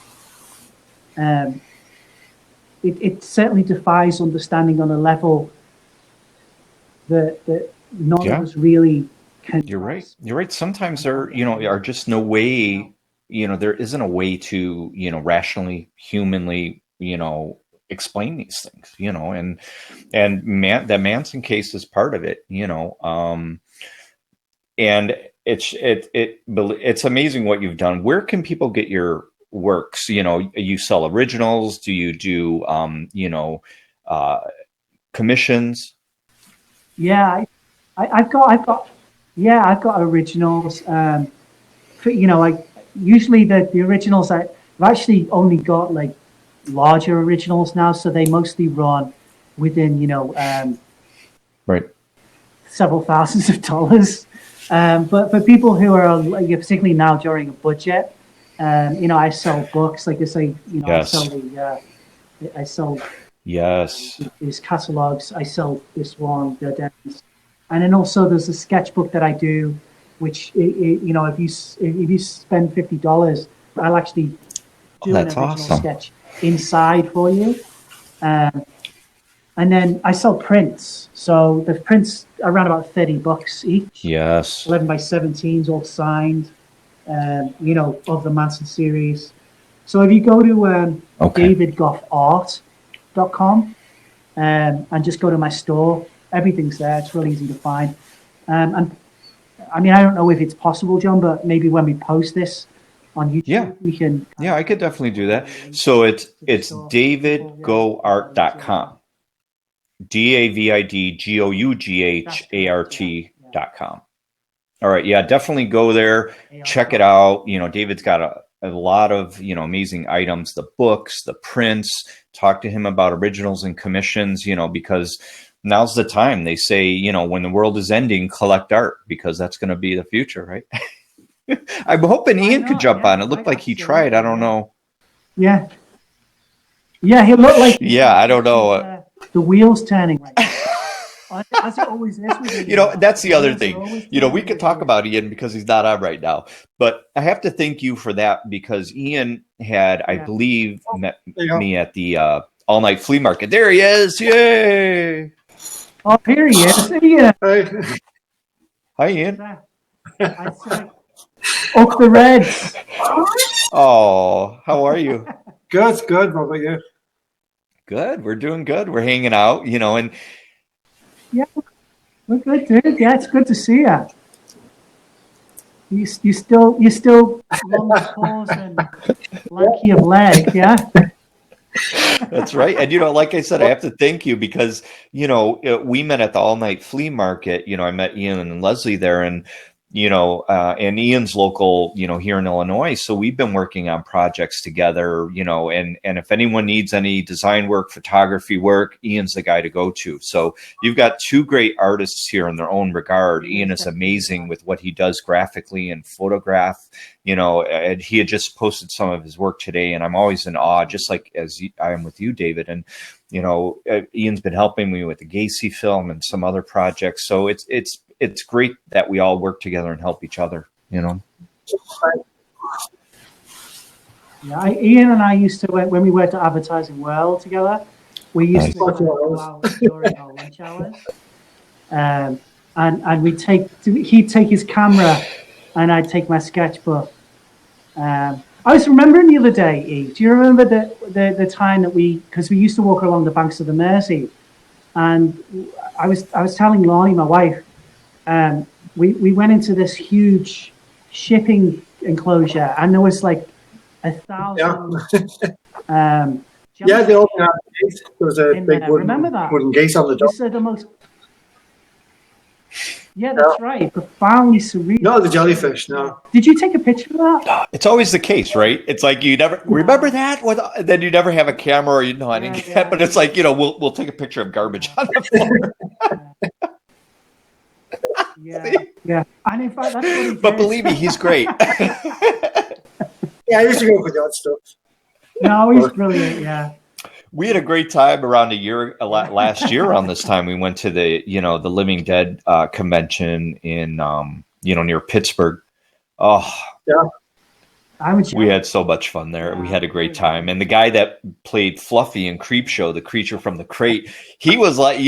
it certainly defies understanding on a level that none of us really can. You're right. You're right. Sometimes there, you know, are just no way, you know, there isn't a way to, you know, rationally, humanly, you know, explain these things, you know, and that Manson case is part of it, you know, and it's amazing what you've done. Where can people get your works? You know, you sell originals. Do you do, you know, commissions? Yeah, I've got originals. You know, like usually the originals I've actually only got like larger originals now, so they mostly run within, you know, right, several thousands of dollars. But for people who are, like, particularly now during a budget, you know, I sell books, like I say, you know, I sell these catalogs. I sell this one, and then also there's a sketchbook that I do, which you know, if you spend $50, I'll actually do an original sketch inside for you. And then I sell prints. So the prints are around about $30 each. Yes. 11 by 17s, all signed, you know, of the Manson series. So if you go to davidgoughart.com and just go to my store, everything's there. It's really easy to find. And I mean, I don't know if it's possible, John, but maybe when we post this on YouTube, we can. Yeah, I could definitely do that. So it's davidgoughart.com. DAVIDGOUGHART.com. All right. Yeah, definitely go there. Check it out. You know, David's got a lot of, you know, amazing items, the books, the prints. Talk to him about originals and commissions, you know, because now's the time. They say, you know, when the world is ending, collect art, because that's going to be the future, right? I'm hoping Ian could jump on. It looked like he tried. I don't know. Yeah. Yeah, he looked like. Yeah, I don't know. The wheels turning right now. As it always is with you know, that's the other thing. You know, we could talk about Ian because he's not on right now, but I have to thank you for that, because Ian had, I believe, met me at the all-night flea market. There he is! Yay! Oh, here he is. Yeah. Hi, Ian. Up the Reds. Oh, how are you? Good. What about you? Good. We're doing good. We're hanging out, you know, and yeah, we're good, dude. Yeah, it's good to see you. You still long claws and lanky of leg, yeah. That's right. And, you know, like I said, I have to thank you because, you know, we met at the all-night flea market. You know, I met Ian and Leslie there, and, you know, and Ian's local, you know, here in Illinois. So we've been working on projects together, you know, and if anyone needs any design work, photography work, Ian's the guy to go to. So you've got two great artists here in their own regard. Ian is amazing with what he does graphically and photograph, you know, and he had just posted some of his work today, and I'm always in awe, just like as I am with you, David. And, you know, Ian's been helping me with the Gacy film and some other projects. So it's great that we all work together and help each other, you know. Yeah, Ian and I used to, when we worked at Advertising World together, we used to go out during our lunch hours, and he'd take his camera, and I'd take my sketchbook. I was remembering the other day, E, do you remember the time that because we used to walk along the banks of the Mersey, and I was telling Lonnie, my wife, we went into this huge shipping enclosure, and there was like 1,000 Yeah, they opened out the gate. There was a big remember that? wooden gate on the It top. was the most. Yeah, that's right. Profoundly surreal. Not the jellyfish, no. Did you take a picture of that? It's always the case, right? It's like you never remember that, then you never have a camera, or I didn't get that. But it's like we'll take a picture of garbage on the floor. Yeah. And in fact, that's what he did. But believe me, he's great. Yeah, I used to go for the odd stuff. No, he's brilliant. Yeah. We had a great time around last year around this time. We went to the Living Dead convention in near Pittsburgh. Oh, yeah. We had so much fun there. We had a great time. And the guy that played Fluffy in Creepshow, the creature from the crate, he was like,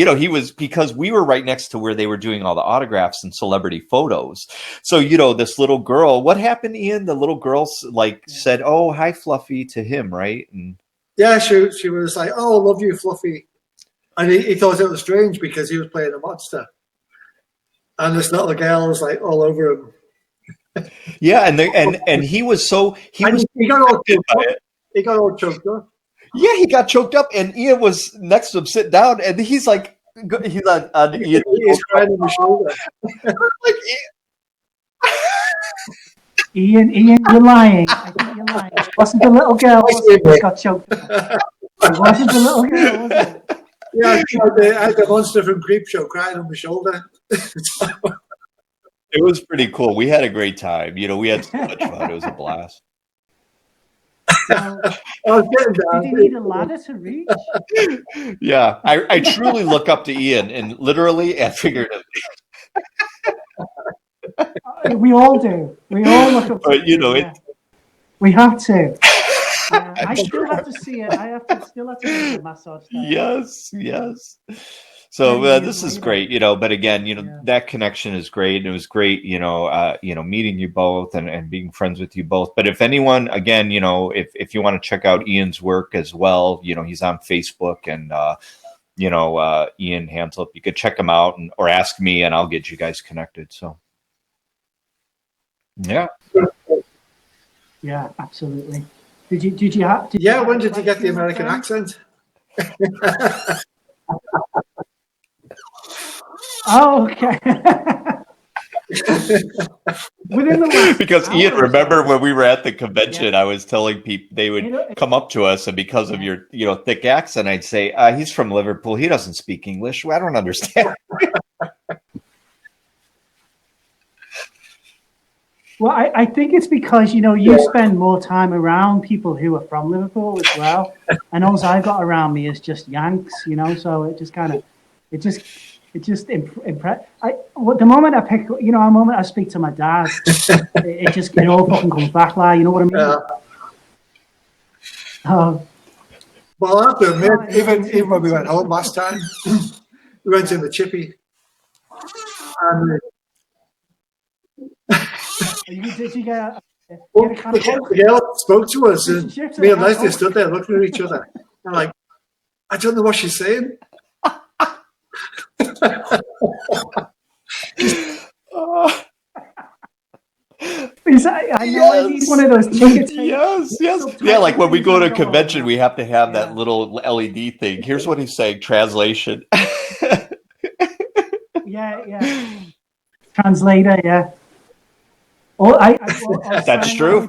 because we were right next to where they were doing all the autographs and celebrity photos. So, this little girl, what happened, Ian? The little girl said, "Oh, hi, Fluffy," to him, right? And yeah, she was like, "Oh, love you, Fluffy." And he thought it was strange because he was playing a monster. And this little girl was like all over him. Yeah, and he was he got all choked up. He got all choked up. Yeah, he got choked up, and Ian was next to him, sitting down, and he's like, he's crying on the shoulder. Like, Ian, you're lying. I think you're lying. It wasn't the little girl who got choked up. It wasn't the little girl, was it? Yeah, I had the monster from Creepshow crying on my shoulder. It was pretty cool. We had a great time. We had so much fun. It was a blast. So, did he need a ladder to reach? Yeah, I truly look up to Ian, and literally and figuratively. We all do. We all look up to But we have to. I still have to see it. Still have to do the massage there. Yes. So this is great, but again, that connection is great. And it was great, meeting you both and being friends with you both. But if anyone, again, if you want to check out Ian's work as well, he's on Facebook and, Ian Hansel, you could check him out or ask me and I'll get you guys connected. So, yeah. Yeah, absolutely. Did you have? When did you get the American accent? Oh, okay. Within the last because Ian, remember when we were at the convention, Yeah. I was telling people they would come up to us, and because of your thick accent, I'd say he's from Liverpool. He doesn't speak English. I don't understand. Well, I think it's because, you spend more time around people who are from Liverpool as well. And all I've got around me is just Yanks, so it just kind of, the moment I pick, the moment I speak to my dad, it all fucking comes back, like, you know what I mean? Yeah. Well, I have to admit, even when we went home last time, we went in the chippy. And did you get the girl spoke to us, and me and Leslie stood there looking at each other. I'm like, I don't know what she's saying. I know I need one of those tickets. Yes. Yeah, like when we go to a convention, we have to have that little LED thing. Here's what he's saying, translation. Yeah. Translator, yeah. That's true.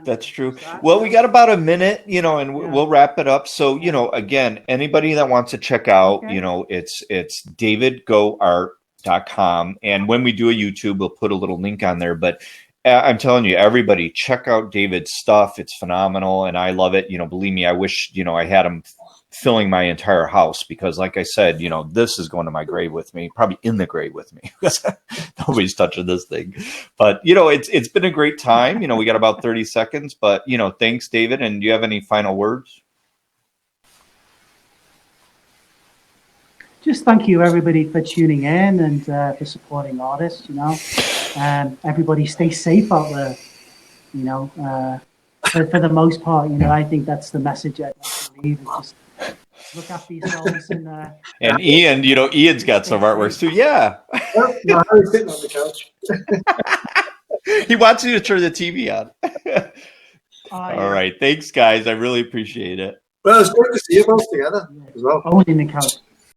That's true. Well, we got about a minute, and we'll wrap it up. So, again, anybody that wants to check out, it's davidgoart.com. And when we do a YouTube, we'll put a little link on there. But I'm telling you, everybody, check out David's stuff. It's phenomenal, and I love it. Believe me, I wish, I had him filling my entire house because, like I said, this is going to my grave with me, probably in the grave with me. Nobody's touching this thing. But, it's been a great time. We got about 30 seconds. But, thanks, David. And do you have any final words? Just thank you, everybody, for tuning in and for supporting artists, everybody stay safe out there, for the most part, I think that's the message I'd like to leave. Just look after yourselves. And Ian, Ian's got some artworks too. Yeah. No, I was sitting on the couch. He wants you to turn the TV on. All right. Thanks, guys. I really appreciate it. Well, it's good to see you both together as well. Owning the couch.